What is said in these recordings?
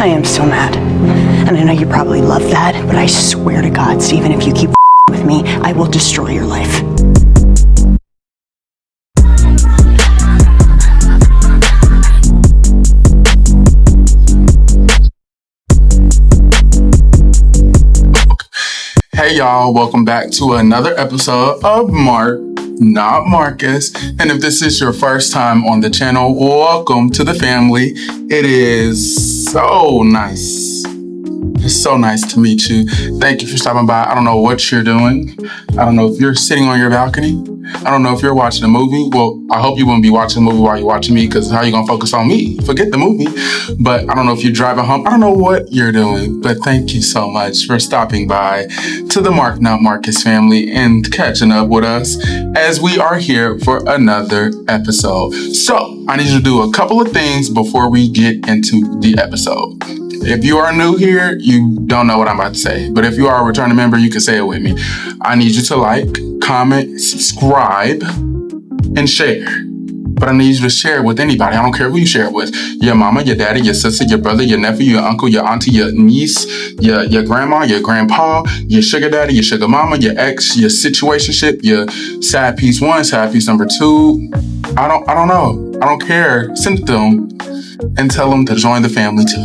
I am so mad. And I know you probably love that, but I swear to God, Steven, if you keep with me, I will destroy your life. Hey y'all, welcome back to another episode of Mark, Not Marcus. And if this is your first time on the channel, welcome to the family. It is so nice. It's so nice to meet you. Thank you for stopping by. I don't know what you're doing. I don't know if you're sitting on your balcony. I don't know if you're watching a movie. Well, I hope you wouldn't be watching a movie while you're watching me, because how are you going to focus on me? Forget the movie. But I don't know if you're driving home. I don't know what you're doing. But thank you so much for stopping by to the Mark Not Marcus family and catching up with us as we are here for another episode. So I need you to do a couple of things before we get into the episode. If you are new here, you don't know what I'm about to say. But if you are a returning member, you can say it with me. I need you to like, comment, subscribe, and share. But I need you to share it with anybody. I don't care who you share it with. Your mama, your daddy, your sister, your brother, your nephew, your uncle, your auntie, your niece, your grandma, your grandpa, your sugar daddy, your sugar mama, your ex, your situationship, your side piece 1, side piece number 2. I don't know. I don't care. Send it to them and tell them to join the family too.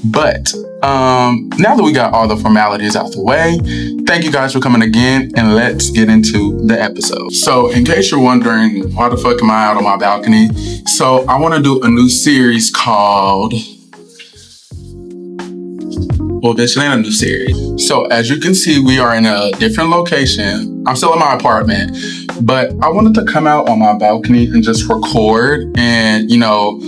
But now that we got all the formalities out the way, thank you guys for coming again, and let's get into the episode. So in case you're wondering, why the fuck am I out on my balcony? So I want to do a new series called... Well, this ain't a new series. So as you can see, we are in a different location. I'm still in my apartment, but I wanted to come out on my balcony and just record. And, you know,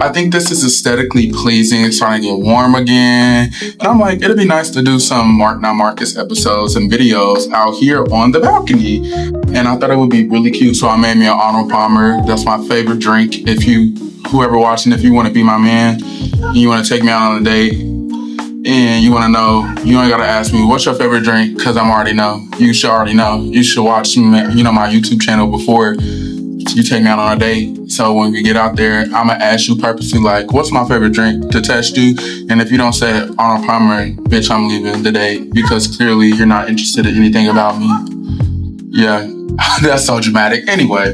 I think this is aesthetically pleasing. It's starting to get warm again. And I'm like, it'd be nice to do some Mark Not Marcus episodes and videos out here on the balcony. And I thought it would be really cute. So I made me an Arnold Palmer. That's my favorite drink. Whoever watching, if you want to be my man, and you want to take me out on a date, and you want to know, you ain't got to ask me, what's your favorite drink? Because I'm already know. You should already know. You should watch my YouTube channel before you take me out on a date. So when we get out there, I'm going to ask you purposely, like, what's my favorite drink, to test you. And if you don't say Arnold Palmer, bitch, I'm leaving the date, because clearly you're not interested in anything about me. Yeah, that's so dramatic. Anyway,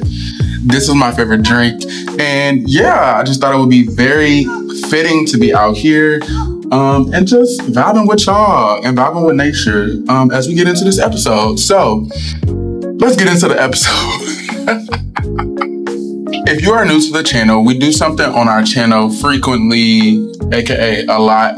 this is my favorite drink. And yeah, I just thought it would be very fitting to be out here and just vibing with y'all and vibing with nature as we get into this episode. So let's get into the episode. If you are new to the channel, we do something on our channel frequently, aka a lot.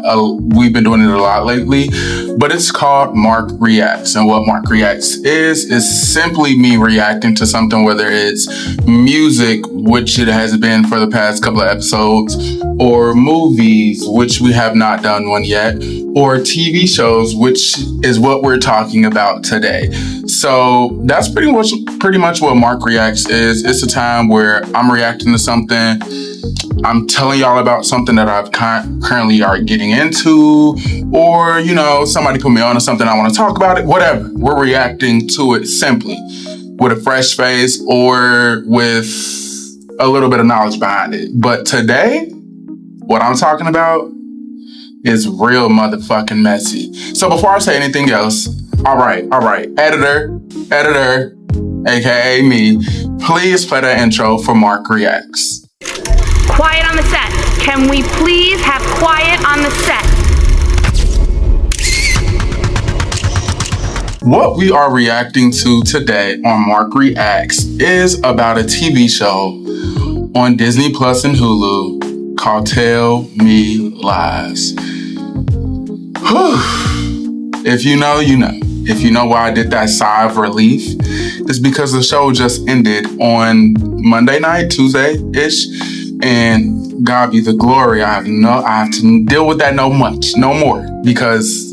We've been doing it a lot lately, but it's called Mark Reacts. And what Mark Reacts is simply me reacting to something, whether it's music, which it has been for the past couple of episodes, or movies, which we have not done one yet, or TV shows, which is what we're talking about today. So that's pretty much what Mark Reacts is. It's a time where I'm reacting to something. I'm telling y'all about something that I've currently are getting into, or, you know, somebody put me on to something, I want to talk about it, whatever. We're reacting to it simply with a fresh face or with a little bit of knowledge behind it. But today, what I'm talking about is real motherfucking messy. So before I say anything else, all right, editor, aka me, please play that intro for Mark Reacts. Quiet on the set. Can we please have quiet on the set? What we are reacting to today on Mark Reacts is about a TV show on Disney Plus and Hulu called Tell Me Lies. If you know, you know. If you know why I did that sigh of relief, it's because the show just ended on Monday night, Tuesday-ish, and God be the glory. I have to deal with that no more, because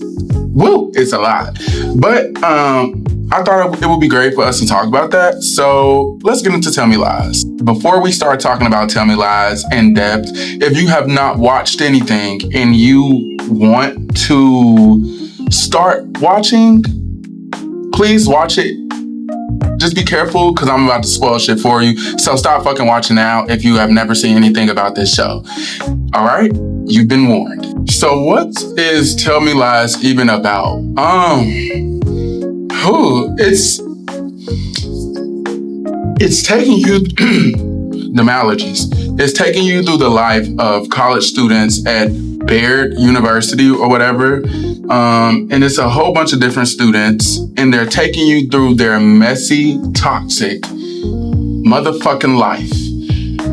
it's a lot. But I thought it would be great for us to talk about that. So let's get into Tell Me Lies. Before we start talking about Tell Me Lies in depth, if you have not watched anything and you want to start watching, please watch it. Just be careful, because I'm about to spoil shit for you. So stop fucking watching now if you have never seen anything about this show. All right? You've been warned. So what is Tell Me Lies even about? It's taking you the allergies. It's taking you through the life of college students at Baird University or whatever. And it's a whole bunch of different students, and they're taking you through their messy, toxic motherfucking life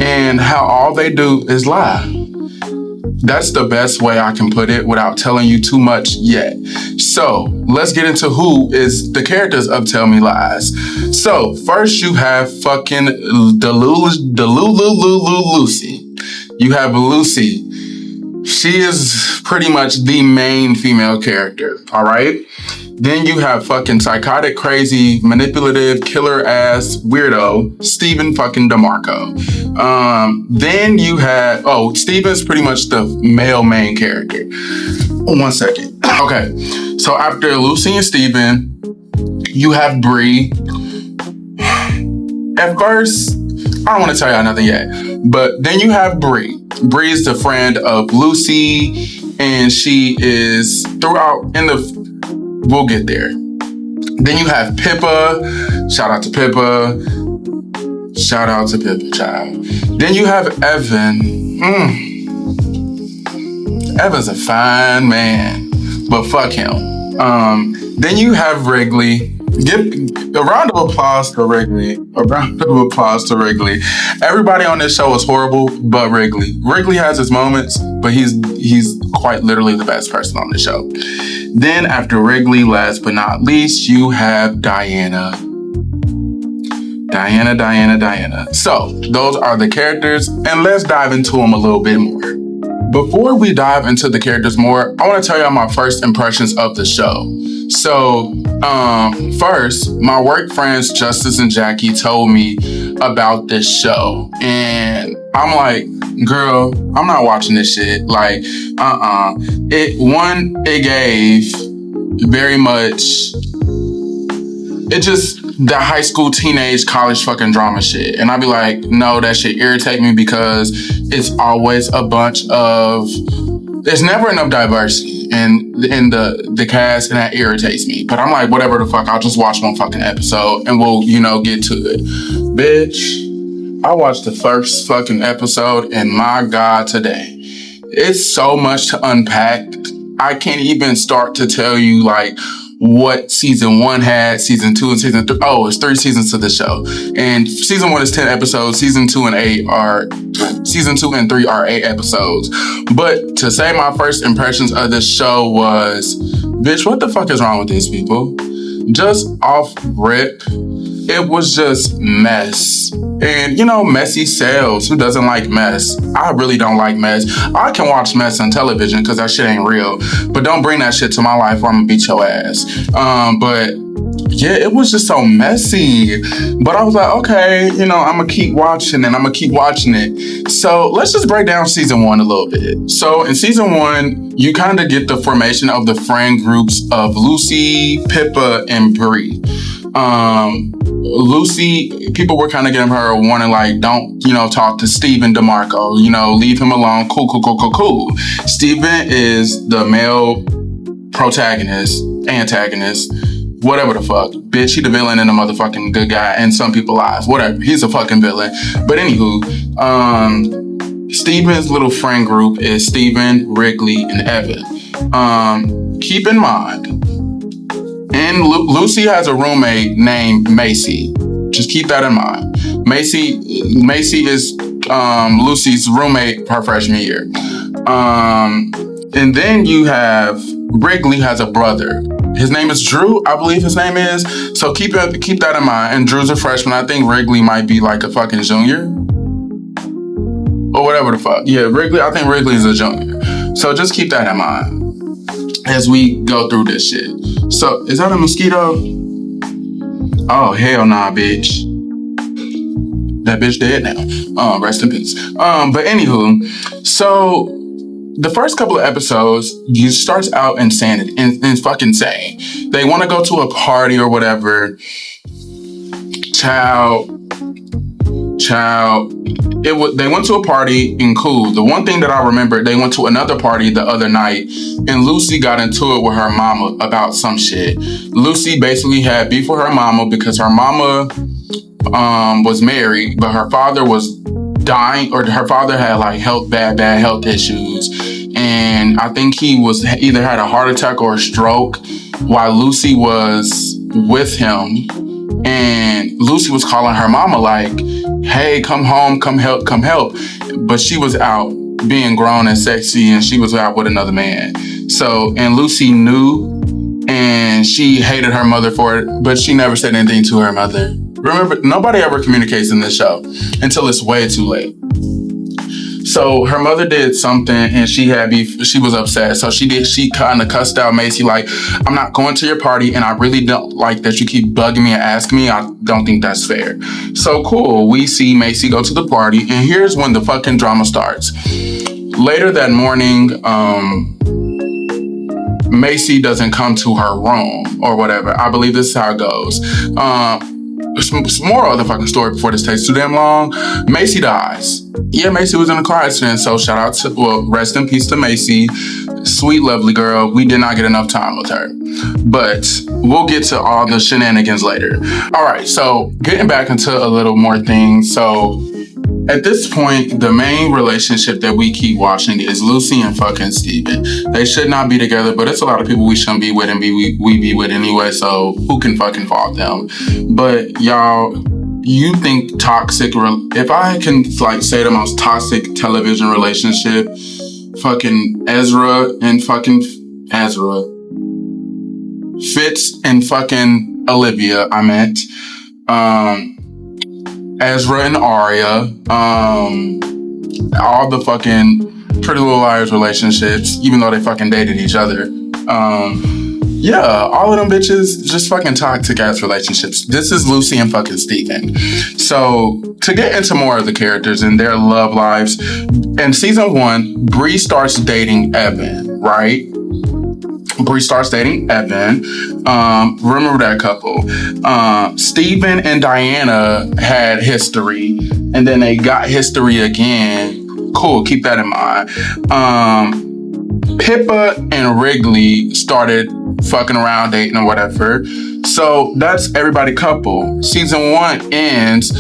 and how all they do is lie. That's the best way I can put it without telling you too much yet. So let's get into who is the characters of Tell Me Lies. So first you have fucking Lucy. You have Lucy. She is pretty much the main female character, all right? Then you have fucking psychotic, crazy, manipulative, killer ass weirdo, Stephen fucking DeMarco. Then you have, Stephen's pretty much the male main character. 1 second. Okay, so after Lucy and Stephen, you have Bree. At first, I don't want to tell y'all nothing yet, but then you have Bree. Bree is the friend of Lucy, and she is we'll get there. Then you have Pippa. Shout out to Pippa. Shout out to Pippa, child. Then you have Evan. Evan's a fine man, but fuck him. Then you have Wrigley. Give a round of applause to Wrigley. A round of applause to Wrigley. Everybody on this show is horrible, but Wrigley. Wrigley has his moments, but he's quite literally the best person on the show. Then after Wrigley, last but not least, you have Diana. Diana. So those are the characters, and let's dive into them a little bit more. Before we dive into the characters more, I want to tell y'all my first impressions of the show. So, first, my work friends Justice and Jackie told me about this show, and I'm like, girl, I'm not watching this shit. Like, It gave very much, the high school, teenage, college fucking drama shit. And I'd be like, no, that shit irritate me because it's always a bunch of, there's never enough diversity in the cast, and that irritates me. But I'm like, whatever the fuck, I'll just watch one fucking episode and we'll, get to it. Bitch, I watched the first fucking episode, and my God, today, it's so much to unpack. I can't even start to tell you, like, what season 1 had, season 2 and season 3. Oh, it's 3 seasons to the show. And season 1 is 10 episodes. Season 2 and 3 are 8 episodes. But to say my first impressions of this show was, bitch, what the fuck is wrong with these people? Just off rip, it was just mess. And, messy sells. Who doesn't like mess? I really don't like mess. I can watch mess on television because that shit ain't real. But don't bring that shit to my life or I'm gonna beat your ass. But yeah, it was just so messy. But I was like, okay, I'm gonna keep watching and I'm gonna keep watching it. So let's just break down season 1 a little bit. So in season 1, you kind of get the formation of the friend groups of Lucy, Pippa, and Bree. Lucy, people were kind of giving her a warning, like, don't, talk to Stephen DeMarco, leave him alone, cool. Stephen is the male antagonist, whatever the fuck. Bitch, he the villain and a motherfucking good guy in some people's lives, whatever. He's a fucking villain. But anywho, Stephen's little friend group is Stephen, Wrigley, and Evan. Keep in mind, and Lucy has a roommate named Macy. Just keep that in mind. Macy is Lucy's roommate her freshman year. And then you have Wrigley has a brother. His name is Drew, I believe his name is. So keep that in mind. And Drew's a freshman. I think Wrigley might be like a fucking junior. Or whatever the fuck. Yeah, I think Wrigley's a junior. So just keep that in mind as we go through this shit. So, is that a mosquito? Oh, hell nah, bitch. That bitch dead now. Rest in peace. But anywho, so the first couple of episodes, you starts out insanity and fucking insane. They want to go to a party or whatever. Child, Child, they went to a party and cool. The one thing that I remember, they went to another party the other night and Lucy got into it with her mama about some shit. Lucy basically had beef with her mama because her mama was married, but her father was dying, or her father had like bad health issues. And I think he was either had a heart attack or a stroke while Lucy was with him. And Lucy was calling her mama like, hey, come home, come help. But she was out being grown and sexy and she was out with another man. So, and Lucy knew and she hated her mother for it, but she never said anything to her mother. Remember, nobody ever communicates in this show until it's way too late. So her mother did something and she had beef. She was upset. So she kind of cussed out Macy like, I'm not going to your party and I really don't like that you keep bugging me and asking me. I don't think that's fair. So cool. We see Macy go to the party and here's when the fucking drama starts. Later that morning, Macy doesn't come to her room or whatever. I believe this is how it goes. Some more of the fucking story before this takes too damn long. Macy dies. Yeah, Macy was in a car accident, so shout out to, rest in peace to Macy. Sweet, lovely girl. We did not get enough time with her. But we'll get to all the shenanigans later. All right, so getting back into a little more things. So at this point, the main relationship that we keep watching is Lucy and fucking Steven. They should not be together, but it's a lot of people we shouldn't be with and we be with anyway, so who can fucking fault them? But y'all, you think toxic, if I can like say the most toxic television relationship, fucking Ezra and fucking Ezra, Fitz and fucking Olivia, I meant, Ezra and Arya, all the fucking Pretty Little Liars relationships, even though they fucking dated each other. Yeah, all of them bitches, just fucking toxic ass relationships. This is Lucy and fucking Steven. So, to get into more of the characters and their love lives, in season 1, Bree starts dating Evan, right? Bree starts dating Evan. Remember that couple. Steven and Diana had history, and then they got history again. Cool, keep that in mind. Pippa and Wrigley started fucking around, dating or whatever. So that's everybody couple. Season 1 ends,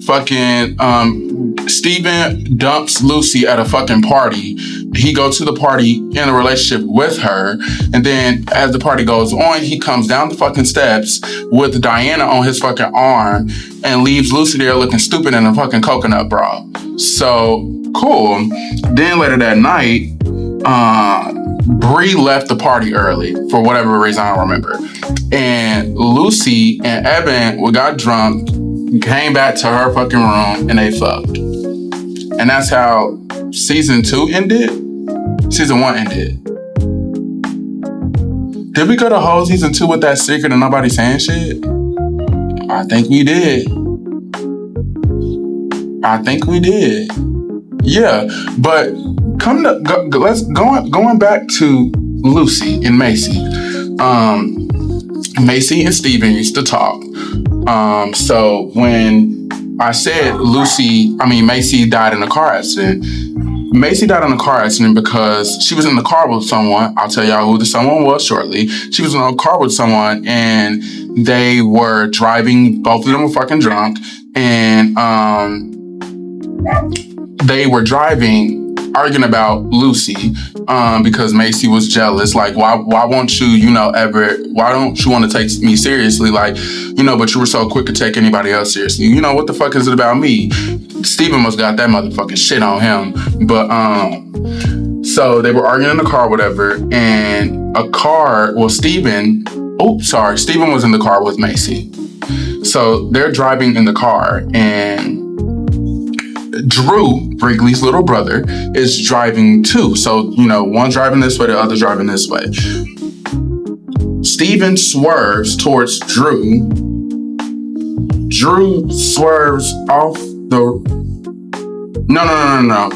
fucking Steven dumps Lucy at a fucking party. He goes to the party in a relationship with her, and then as the party goes on, he comes down the fucking steps with Diana on his fucking arm and leaves Lucy there looking stupid in a fucking coconut bra. So cool. Then later that night, Bree left the party early for whatever reason, I don't remember. And Lucy and Evan got drunk, came back to her fucking room, and they fucked. And that's how season 2 ended. Season 1 ended. Did we go to whole season 2 with that secret and nobody saying shit? I think we did. Yeah, but going back to Lucy and Macy. Macy and Steven used to talk. So when I said Macy died in a car accident. Macy died in a car accident because she was in the car with someone. I'll tell y'all who the someone was shortly. She was in a car with someone and they were driving. Both of them were fucking drunk. And they were driving, arguing about Lucy because Macy was jealous. Like, why won't you, why don't you want to take me seriously? Like, but you were so quick to take anybody else seriously. What the fuck is it about me? Steven must got that motherfucking shit on him. But, so they were arguing in the car, whatever, and Steven was in the car with Macy. So they're driving in the car and Drew, Wrigley's little brother, is driving too. So, one driving this way, the other driving this way. Steven swerves towards Drew. Drew swerves off the... No.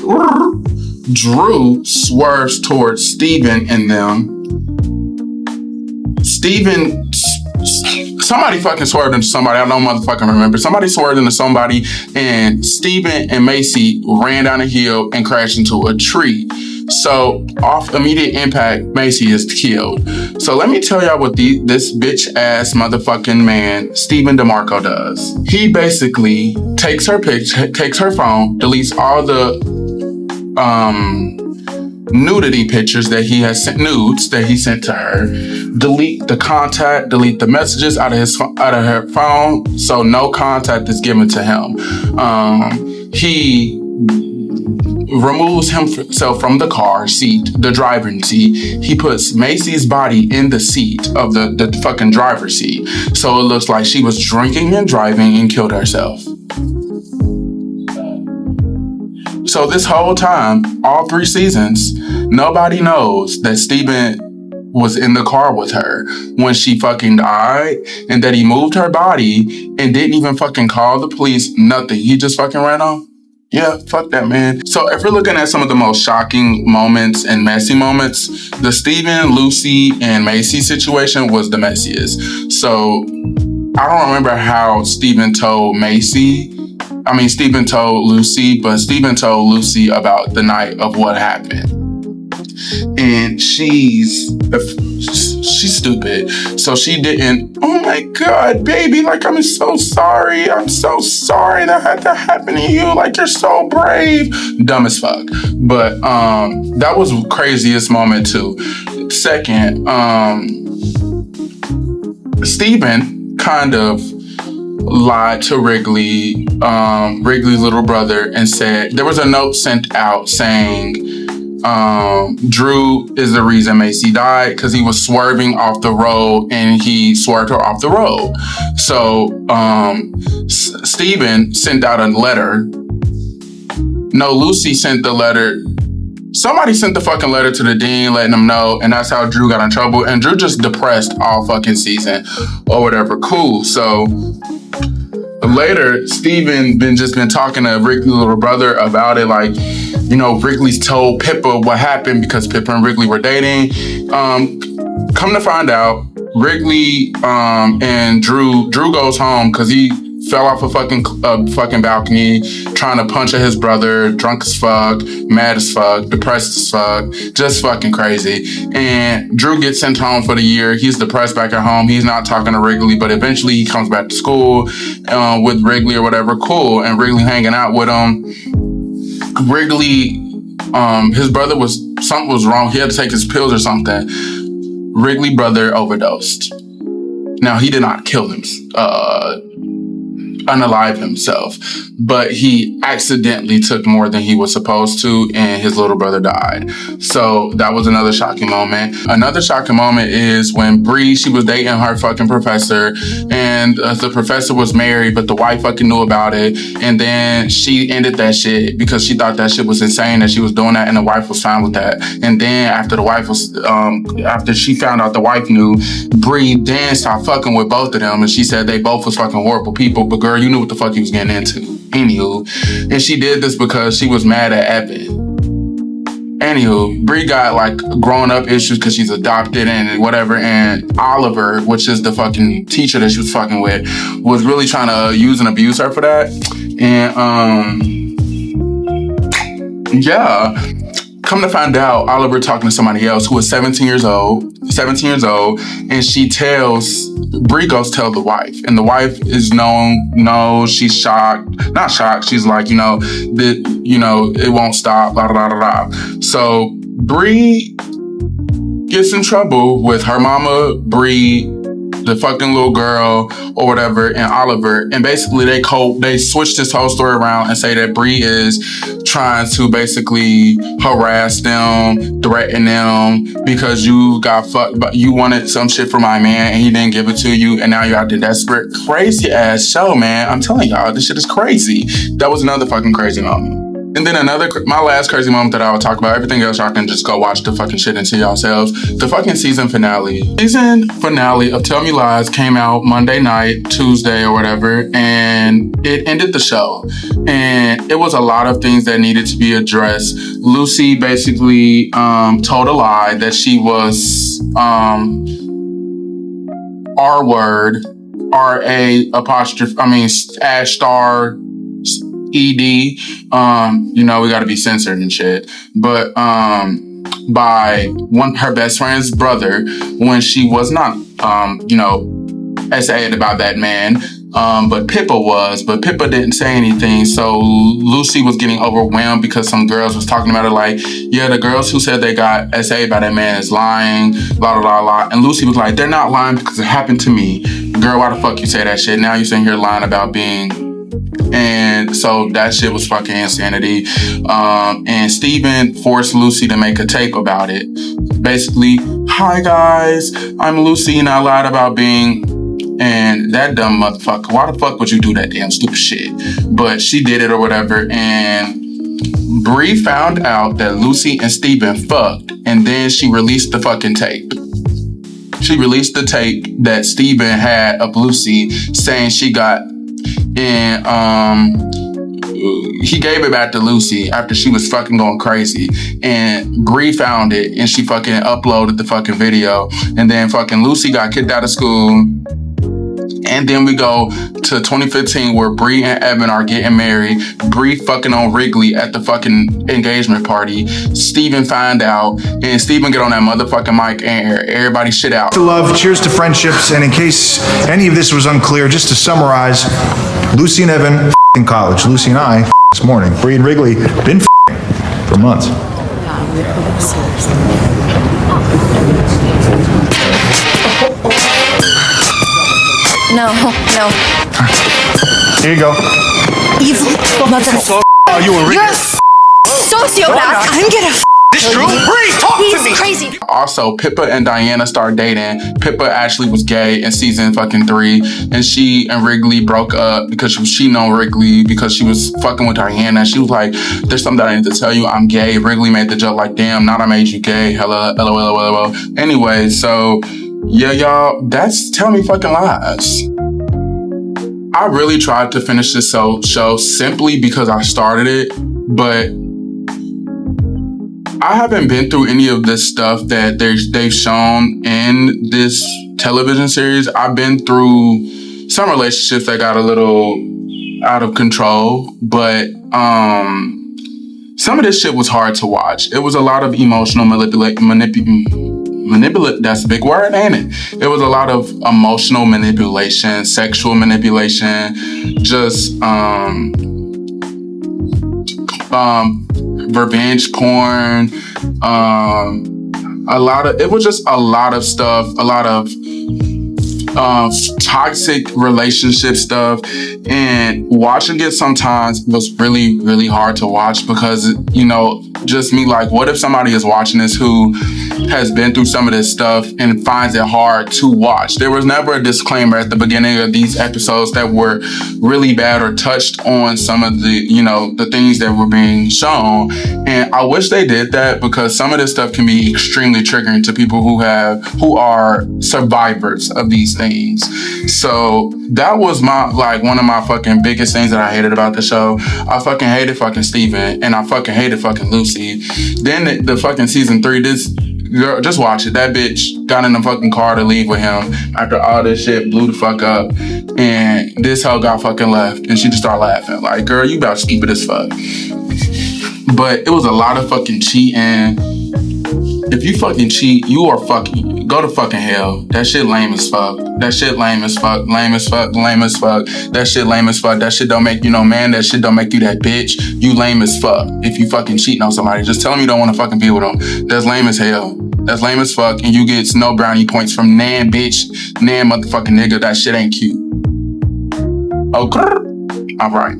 Drew swerves towards Steven and them. Steven somebody fucking swerved into somebody. I don't motherfucking remember. Somebody swerved into somebody, and Steven and Macy ran down a hill and crashed into a tree. So, off immediate impact, Macy is killed. So let me tell y'all what this bitch ass motherfucking man, Steven DeMarco, does. He basically takes her phone, deletes all the nudity pictures that he has sent, nudes that he sent to her, delete the messages out of her phone, so no contact is given to him. He removes himself from the car seat, the driving seat. He puts Macy's body in the seat of the fucking driver's seat, so it looks like she was drinking and driving and killed herself. So this whole time, all 3 seasons, nobody knows that Steven was in the car with her when she fucking died, and that he moved her body and didn't even fucking call the police, nothing. He just fucking ran off. Yeah, fuck that, man. So if we're looking at some of the most shocking moments and messy moments, the Steven, Lucy, and Macy situation was the messiest. So I don't remember how Steven told Lucy, but Steven told Lucy about the night of what happened. And she's stupid. So she didn't, oh my God, baby, like, I'm so sorry. I'm so sorry that had to happen to you. Like, you're so brave. Dumb as fuck. But that was the craziest moment too. Second, Steven kind of lied to Wrigley, Wrigley's little brother, and said there was a note sent out saying Drew is the reason Macy died because he was swerving off the road and he swerved her off the road. So Steven sent out a letter. No, Lucy sent the letter. Somebody sent the fucking letter to the dean letting him know, and that's how Drew got in trouble. And Drew just depressed all fucking season or whatever. Cool. So later, Steven been talking to Wrigley's little brother about it, like, you know, Wrigley's told Pippa what happened because Pippa and Wrigley were dating. Come to find out, Wrigley and Drew goes home because he fell off a fucking balcony, trying to punch at his brother, drunk as fuck, mad as fuck, depressed as fuck, just fucking crazy. And Drew gets sent home for the year. He's depressed back at home. He's not talking to Wrigley, but eventually he comes back to school with Wrigley or whatever. Cool. And Wrigley hanging out with him. Wrigley, his brother something was wrong. He had to take his pills or something. Wrigley brother overdosed. Now, he did not kill him, unalive himself, but he accidentally took more than he was supposed to, and his little brother died. So that was another shocking moment. Another shocking moment is when Bree, she was dating her fucking professor, and the professor was married, but the wife fucking knew about it, and then she ended that shit because she thought that shit was insane that she was doing that, and the wife was fine with that. And then after after she found out the wife knew, Bree then stopped fucking with both of them, and she said they both was fucking horrible people, but girl, you knew what the fuck you was getting into. Anywho, and she did this because she was mad at Evan. Anywho, Bree got like grown up issues because she's adopted and whatever, and Oliver, which is the fucking teacher that she was fucking with, was really trying to use and abuse her for that. And yeah, come to find out, Oliver talking to somebody else who was 17 years old, and Bree goes tell the wife, and the wife is she's shocked, not shocked, she's like, it won't stop, blah, blah, blah, blah. So Bree gets in trouble with her mama, Bree, the fucking little girl or whatever, and Oliver, and basically they switched this whole story around and say that Bree is trying to basically harass them, threaten them because you got fucked, but you wanted some shit from my man and he didn't give it to you, and now you're out there desperate. Crazy ass show, man. I'm telling y'all, this shit is crazy. That was another fucking crazy moment. And then my last crazy moment that I will talk about. Everything else, y'all can just go watch the fucking shit and see yourselves. The fucking season finale. Season finale of Tell Me Lies came out Monday night, Tuesday or whatever, and it ended the show. And it was a lot of things that needed to be addressed. Lucy basically told a lie that she was R-word #Astar ED. You know, we gotta be censored and shit. But by her best friend's brother when she was not, essayed about that man. But Pippa didn't say anything. So Lucy was getting overwhelmed because some girls was talking about it like, yeah, the girls who said they got essayed by that man is lying, blah, blah, blah, blah. And Lucy was like, they're not lying because it happened to me. Girl, why the fuck you say that shit? Now you're sitting here lying about being... And so that shit was fucking insanity. And Steven forced Lucy to make a tape about it. Basically, hi guys, I'm Lucy and I lied about being... And that dumb motherfucker, why the fuck would you do that damn stupid shit? But she did it or whatever. And Bree found out that Lucy and Steven fucked. And then she released the fucking tape. She released the tape that Steven had of Lucy saying she got... And he gave it back to Lucy after she was fucking going crazy. And Bree found it and she fucking uploaded the fucking video. And then fucking Lucy got kicked out of school. And then we go to 2015 where Bree and Evan are getting married. Bree fucking on Wrigley at the fucking engagement party. Steven find out and Steven get on that motherfucking mic and air everybody shit out. To love, cheers to friendships, and in case any of this was unclear, just to summarize, Lucy and Evan in college. Lucy and I this morning. Bree and Wrigley been for months. No. Here you go. Evil motherfucker. Oh, you were You're a sociopath. I'm gonna This true? Bree, talk to me. He's crazy. Also, Pippa and Diana start dating. Pippa actually was gay in season fucking 3. And she and Wrigley broke up because she was cheating on Wrigley because she was fucking with Diana. She was like, there's something that I need to tell you. I'm gay. Wrigley made the joke like, damn, not I made you gay. Hello, LOL. Anyway, so... yeah, y'all, that's telling me fucking lies. I really tried to finish this show simply because I started it, but I haven't been through any of this stuff that they've shown in this television series. I've been through some relationships that got a little out of control, but some of this shit was hard to watch. It was a lot of emotional that's a big word, ain't it? It was a lot of emotional manipulation, sexual manipulation, just revenge porn, it was just a lot of stuff, a lot of toxic relationship stuff, and watching it sometimes was really, really hard to watch because, just me like, what if somebody is watching this who has been through some of this stuff and finds it hard to watch? There was never a disclaimer at the beginning of these episodes that were really bad or touched on some of the, the things that were being shown. And I wish they did that because some of this stuff can be extremely triggering to people who are survivors of these things. So that was one of my fucking biggest things that I hated about the show. I fucking hated fucking Steven and I fucking hated fucking Lucy. Then the fucking season 3, this girl, just watch it. That bitch got in the fucking car to leave with him after all this shit blew the fuck up. And this hoe got fucking left and she just started laughing. Like, girl, you about stupid as fuck. But it was a lot of fucking cheating. If you fucking cheat, you are fucking... Go to fucking hell. That shit lame as fuck. That shit lame as fuck. Lame as fuck. Lame as fuck. That shit lame as fuck. That shit don't make you no man. That shit don't make you that bitch. You lame as fuck. If you fucking cheating on somebody, just tell them you don't want to fucking be with them. That's lame as hell. That's lame as fuck. And you get no brownie points from nan bitch, nan motherfucking nigga. That shit ain't cute. Okay. All right.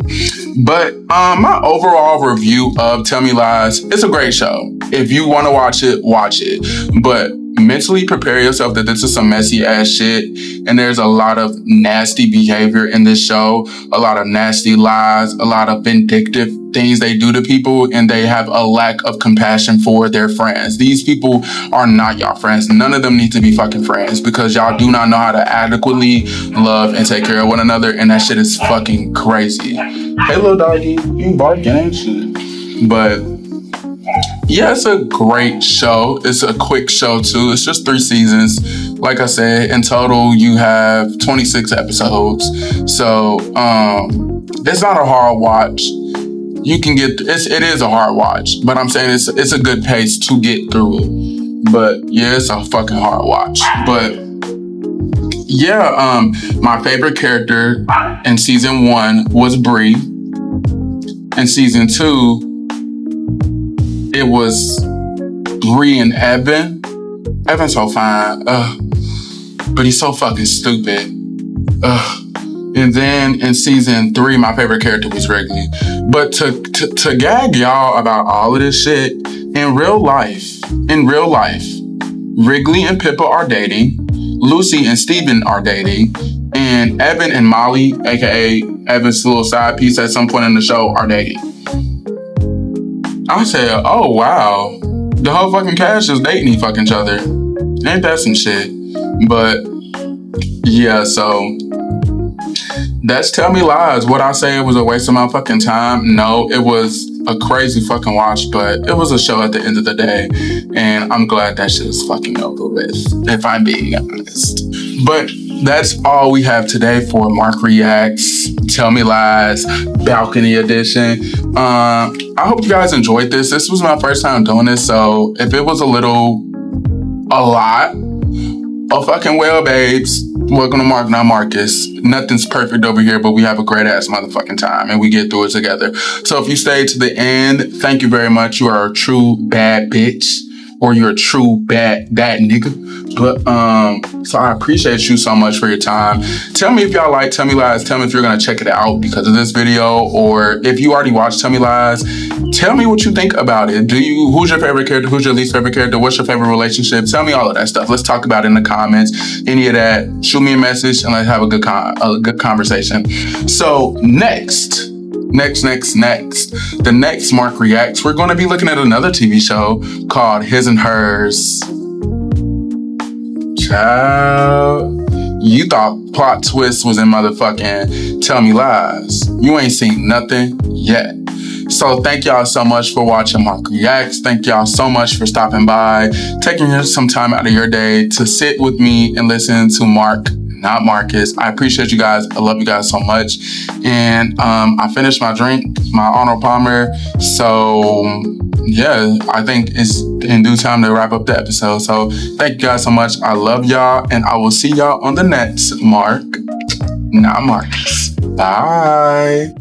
But my overall review of Tell Me Lies, it's a great show. If you want to watch it, watch it. But mentally prepare yourself that this is some messy ass shit. And there's a lot of nasty behavior in this show. A lot of nasty lies. A lot of vindictive things they do to people. And they have a lack of compassion for their friends. These people are not y'all friends. None of them need to be fucking friends because y'all do not know how to adequately love and take care of one another. And that shit is fucking crazy. Hey, little doggy, you barking, ain't you? But yeah, it's a great show. It's a quick show too. It's just 3 seasons. like I said, in total you have 26 episodes. So it's not a hard watch. You can get it is a hard watch, but I'm saying it's a good pace to get through it. But yeah, it's a fucking hard watch. But yeah, my favorite character in season 1 was Bree. In season 2, it was Bree and Evan. Evan's so fine, but he's so fucking stupid. And then in season 3, my favorite character was Wrigley. But to gag y'all about all of this shit, in real life, Wrigley and Pippa are dating, Lucy and Steven are dating, and Evan and Molly, aka Evan's little side piece at some point in the show, are dating. I said, oh wow, the whole fucking cast is dating each other. Ain't that some shit? But yeah, so that's Tell Me Lies. Would I say it was a waste of my fucking time? No, it was a crazy fucking watch, but it was a show at the end of the day, and I'm glad that shit is fucking over with, if I'm being honest. But that's all we have today for Mark Reacts, Tell Me Lies, Balcony Edition. I hope you guys enjoyed this. This was my first time doing this, so if it was a lot, oh fucking well, babes. Welcome to Mark, not Marcus. Nothing's perfect over here, but we have a great ass motherfucking time and we get through it together. So if you stayed to the end, thank you very much. You are a true bad bitch, or you're a true bad nigga. But so I appreciate you so much for your time. Tell me if y'all like Tell Me Lies. Tell me if you're gonna check it out because of this video, or if you already watched Tell Me Lies, tell me what you think about it. Who's your favorite character? Who's your least favorite character? What's your favorite relationship? Tell me all of that stuff. Let's talk about it in the comments. Any of that, shoot me a message and let's have a good conversation. So next, the next Mark Reacts, we're gonna be looking at another TV show called His and Hers. Child, you thought plot twist was in motherfucking Tell Me Lies. You ain't seen nothing yet. So thank y'all so much for watching Mark Reacts. Thank y'all so much for stopping by, taking some time out of your day to sit with me and listen to Mark, not Marcus. I appreciate you guys. I love you guys so much. And I finished my drink, my Arnold Palmer. So yeah, I think it's in due time to wrap up the episode. So thank you guys so much. I love y'all, and I will see y'all on the next Mark, not Marcus. Bye.